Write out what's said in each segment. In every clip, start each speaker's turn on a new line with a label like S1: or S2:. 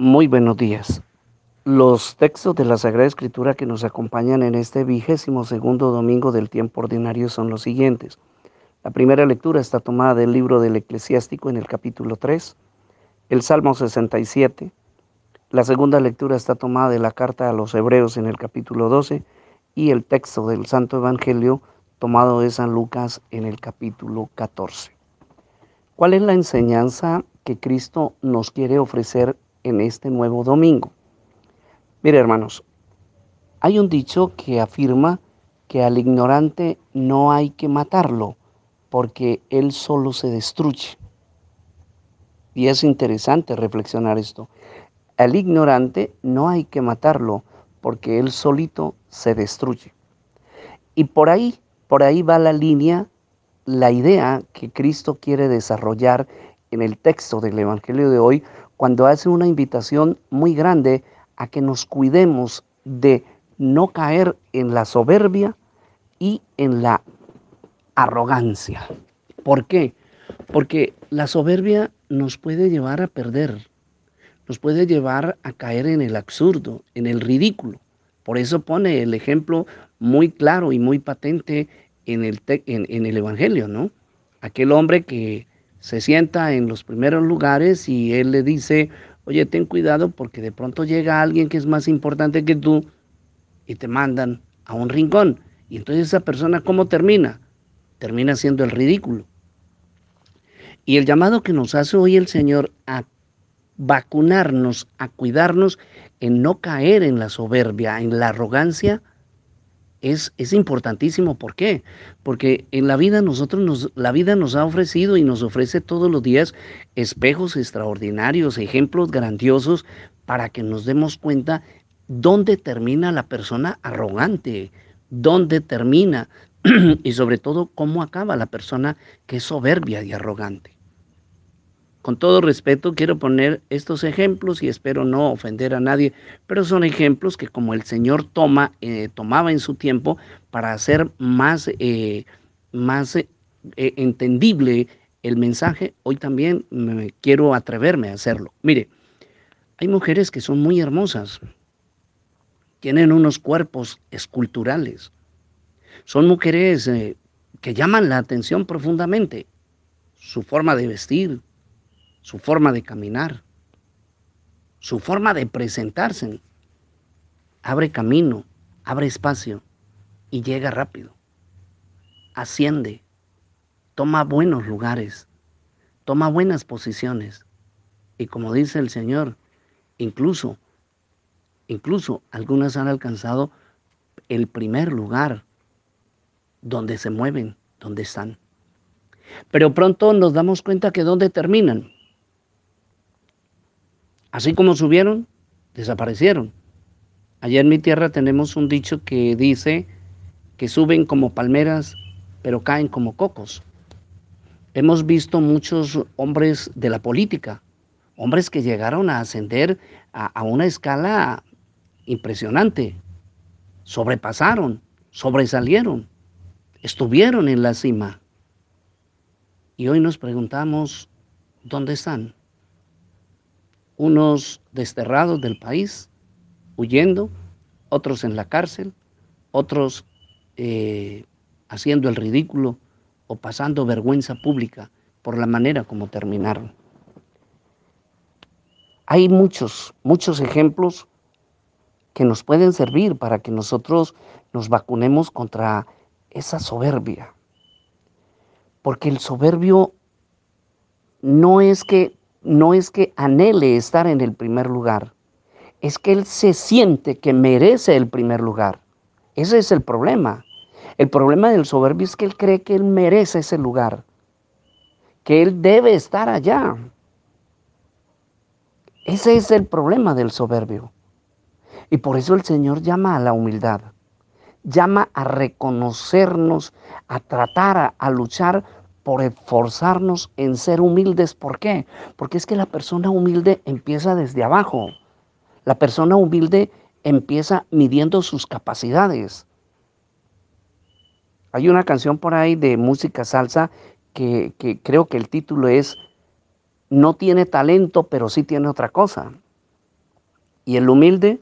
S1: Muy buenos días. Los textos de la Sagrada Escritura que nos acompañan en este 22º domingo del tiempo ordinario son los siguientes. La primera lectura está tomada del libro del Eclesiástico en el capítulo 3, el Salmo 67. La segunda lectura está tomada de la carta a los Hebreos en el capítulo 12 y el texto del Santo Evangelio tomado de San Lucas en el capítulo 14. ¿Cuál es la enseñanza que Cristo nos quiere ofrecer en este nuevo domingo? Mire, hermanos, hay un dicho que afirma que al ignorante no hay que matarlo porque él solo se destruye. Y es interesante reflexionar esto. Al ignorante no hay que matarlo porque él solito se destruye. Y por ahí va la línea, la idea que Cristo quiere desarrollar en el texto del Evangelio de hoy, cuando hace una invitación muy grande a que nos cuidemos de no caer en la soberbia y en la arrogancia. ¿Por qué? Porque la soberbia nos puede llevar a perder, nos puede llevar a caer en el absurdo, en el ridículo. Por eso pone el ejemplo muy claro y muy patente en el Evangelio, ¿no? Aquel hombre que se sienta en los primeros lugares y él le dice, oye, ten cuidado porque de pronto llega alguien que es más importante que tú y te mandan a un rincón. Y entonces esa persona, ¿cómo termina? Termina siendo el ridículo. Y el llamado que nos hace hoy el Señor a vacunarnos, a cuidarnos en no caer en la soberbia, en la arrogancia, es importantísimo. ¿Por qué? Porque en la vida la vida nos ha ofrecido y nos ofrece todos los días espejos extraordinarios, ejemplos grandiosos para que nos demos cuenta dónde termina la persona arrogante, dónde termina y sobre todo cómo acaba la persona que es soberbia y arrogante. Con todo respeto, quiero poner estos ejemplos y espero no ofender a nadie, pero son ejemplos que como el Señor tomaba en su tiempo para hacer más entendible el mensaje, hoy también quiero atreverme a hacerlo. Mire, hay mujeres que son muy hermosas, tienen unos cuerpos esculturales, son mujeres que llaman la atención profundamente, su forma de vestir, su forma de caminar, su forma de presentarse, abre camino, abre espacio y llega rápido, asciende, toma buenos lugares, toma buenas posiciones y como dice el Señor, incluso algunas han alcanzado el primer lugar donde se mueven, donde están. Pero pronto nos damos cuenta que ¿dónde terminan? Así como subieron, desaparecieron. Allá en mi tierra tenemos un dicho que dice que suben como palmeras, pero caen como cocos. Hemos visto muchos hombres de la política, hombres que llegaron a ascender a una escala impresionante, sobrepasaron, sobresalieron, estuvieron en la cima. Y hoy nos preguntamos, ¿dónde están? Unos desterrados del país, huyendo, otros en la cárcel, otros haciendo el ridículo o pasando vergüenza pública por la manera como terminaron. Hay muchos ejemplos que nos pueden servir para que nosotros nos vacunemos contra esa soberbia. Porque el soberbio no es que anhele estar en el primer lugar, es que él se siente que merece el primer lugar. Ese es el problema. El problema del soberbio es que él cree que él merece ese lugar, que él debe estar allá. Ese es el problema del soberbio. Y por eso el Señor llama a la humildad, llama a reconocernos, a tratar, a luchar por esforzarnos en ser humildes. ¿Por qué? Porque es que la persona humilde empieza desde abajo. La persona humilde empieza midiendo sus capacidades. Hay una canción por ahí de música salsa que creo que el título es No tiene talento, pero sí tiene otra cosa. Y el humilde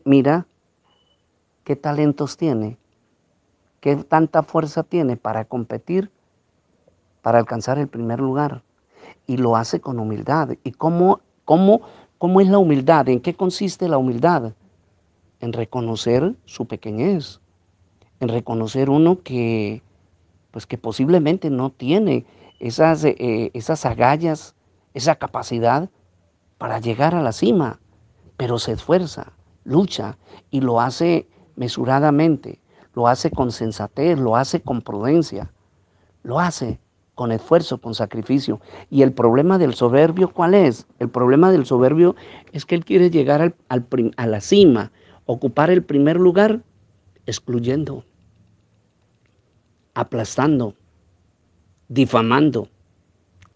S1: mira qué talentos tiene, qué tanta fuerza tiene para competir, para alcanzar el primer lugar. Y lo hace con humildad. ¿Y cómo es la humildad? ¿En qué consiste la humildad? En reconocer su pequeñez, en reconocer uno que, pues que posiblemente no tiene esas agallas, esa capacidad para llegar a la cima, pero se esfuerza, lucha y lo hace mesuradamente, lo hace con sensatez, lo hace con prudencia, lo hace con esfuerzo, con sacrificio. Y el problema del soberbio, ¿cuál es? El problema del soberbio es que él quiere llegar a la cima, ocupar el primer lugar, excluyendo, aplastando, difamando,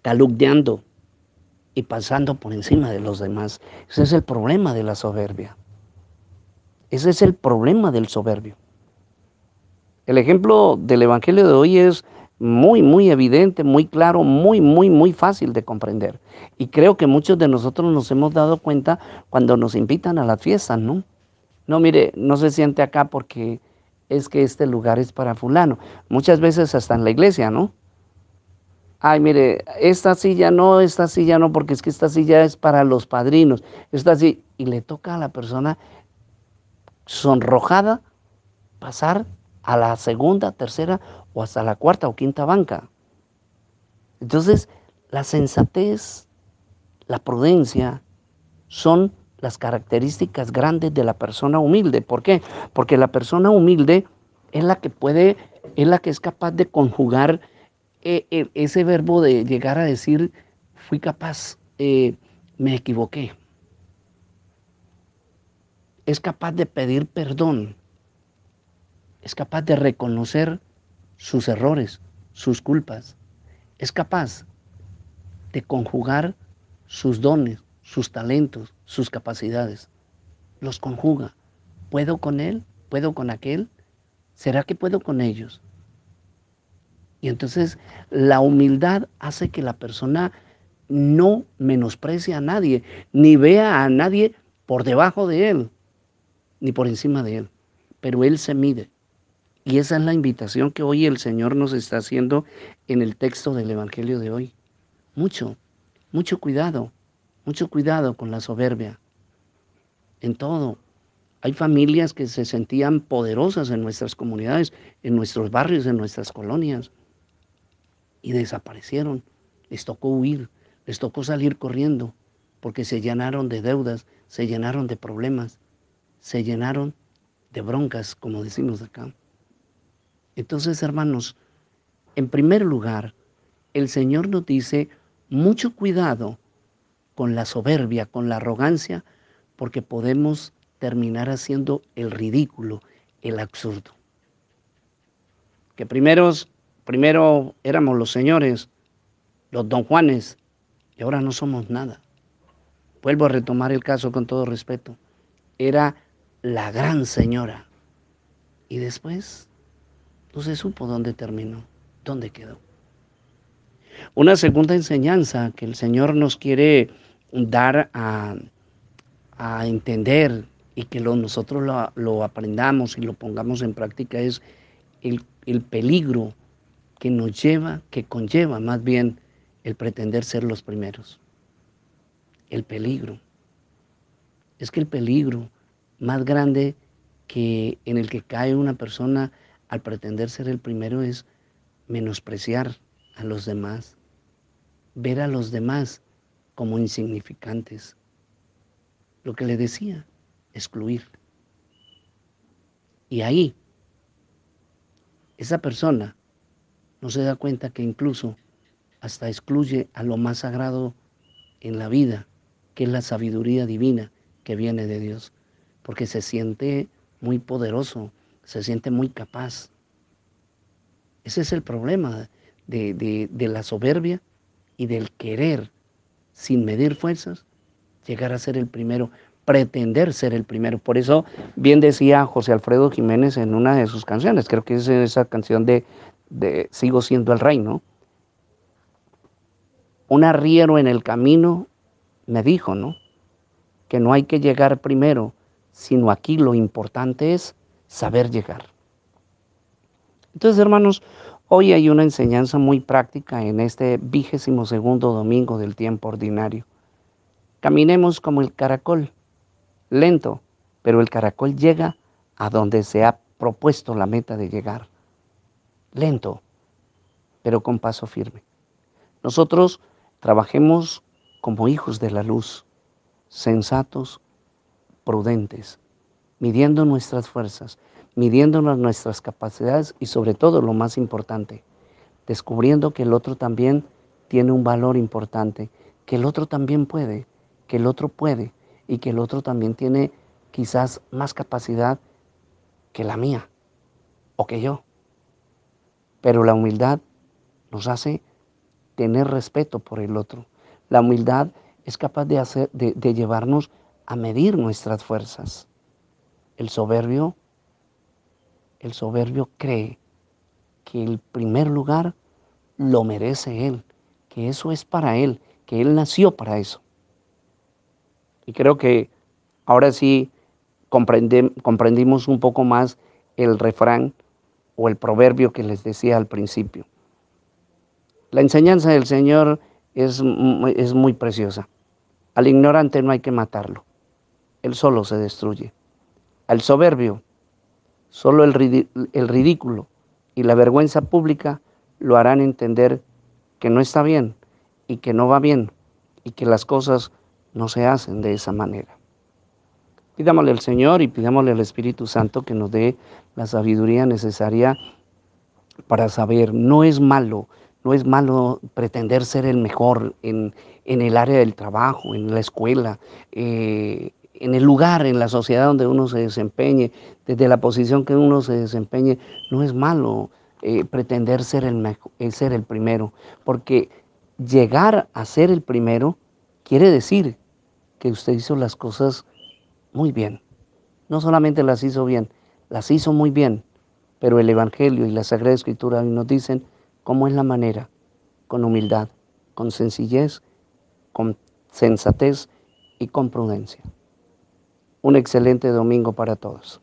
S1: calumniando y pasando por encima de los demás. Ese es el problema de la soberbia. Ese es el problema del soberbio. El ejemplo del Evangelio de hoy es muy evidente, muy claro, muy fácil de comprender. Y creo que muchos de nosotros nos hemos dado cuenta cuando nos invitan a las fiestas, ¿no? No, mire, no se siente acá porque es que este lugar es para fulano. Muchas veces hasta en la iglesia, ¿no? Ay, mire, esta silla no, porque es que esta silla es para los padrinos. Esta sí, y le toca a la persona sonrojada pasar a la segunda, tercera o hasta la cuarta o quinta banca. Entonces, la sensatez, la prudencia son las características grandes de la persona humilde. ¿Por qué? Porque la persona humilde es la que es la que es capaz de conjugar ese verbo de llegar a decir, fui capaz, me equivoqué. Es capaz de pedir perdón. Es capaz de reconocer sus errores, sus culpas. Es capaz de conjugar sus dones, sus talentos, sus capacidades. Los conjuga. ¿Puedo con él? ¿Puedo con aquel? ¿Será que puedo con ellos? Y entonces la humildad hace que la persona no menosprecie a nadie, ni vea a nadie por debajo de él, ni por encima de él. Pero él se mide. Y esa es la invitación que hoy el Señor nos está haciendo en el texto del Evangelio de hoy. Mucho cuidado con la soberbia. En todo. Hay familias que se sentían poderosas en nuestras comunidades, en nuestros barrios, en nuestras colonias, y desaparecieron. Les tocó huir, les tocó salir corriendo, porque se llenaron de deudas, se llenaron de problemas, se llenaron de broncas, como decimos acá. Entonces, hermanos, en primer lugar, el Señor nos dice mucho cuidado con la soberbia, con la arrogancia, porque podemos terminar haciendo el ridículo, el absurdo. Que primero éramos los señores, los don Juanes, y ahora no somos nada. Vuelvo a retomar el caso con todo respeto. Era la gran señora. Y después no se supo dónde terminó, dónde quedó. Una segunda enseñanza que el Señor nos quiere dar a entender y que nosotros lo aprendamos y lo pongamos en práctica es el peligro que conlleva más bien el pretender ser los primeros. El peligro. Es que el peligro más grande en el que cae una persona al pretender ser el primero es menospreciar a los demás, ver a los demás como insignificantes. Lo que le decía, excluir. Y ahí, esa persona no se da cuenta que incluso hasta excluye a lo más sagrado en la vida, que es la sabiduría divina que viene de Dios, porque se siente muy poderoso, se siente muy capaz. Ese es el problema de la soberbia y del querer, sin medir fuerzas, llegar a ser el primero, pretender ser el primero. Por eso bien decía José Alfredo Jiménez en una de sus canciones, creo que es esa canción de Sigo siendo el rey, ¿no? Un arriero en el camino me dijo, ¿no? que no hay que llegar primero, sino aquí lo importante es saber llegar. Entonces, hermanos, hoy hay una enseñanza muy práctica en este 22º domingo del tiempo ordinario. Caminemos como el caracol, lento, pero el caracol llega a donde se ha propuesto la meta de llegar. Lento, pero con paso firme. Nosotros trabajemos como hijos de la luz, sensatos, prudentes, midiendo nuestras fuerzas, midiendo nuestras capacidades y sobre todo lo más importante, descubriendo que el otro también tiene un valor importante, que el otro también puede, que el otro puede y que el otro también tiene quizás más capacidad que la mía o que yo. Pero la humildad nos hace tener respeto por el otro. La humildad es capaz de llevarnos a medir nuestras fuerzas. El soberbio cree que el primer lugar lo merece él, que eso es para él, que él nació para eso. Y creo que ahora sí comprendimos un poco más el refrán o el proverbio que les decía al principio. La enseñanza del Señor es muy preciosa. Al ignorante no hay que matarlo, él solo se destruye. Al soberbio, solo el ridículo y la vergüenza pública lo harán entender que no está bien y que no va bien y que las cosas no se hacen de esa manera. Pidámosle al Señor y pidámosle al Espíritu Santo que nos dé la sabiduría necesaria para saber. No es malo pretender ser el mejor en el área del trabajo, en la escuela, en el lugar, en la sociedad donde uno se desempeñe, desde la posición que uno se desempeñe. No es malo pretender ser ser el primero, porque llegar a ser el primero quiere decir que usted hizo las cosas muy bien. No solamente las hizo bien, las hizo muy bien, pero el Evangelio y la Sagrada Escritura nos dicen cómo es la manera: con humildad, con sencillez, con sensatez y con prudencia. Un excelente domingo para todos.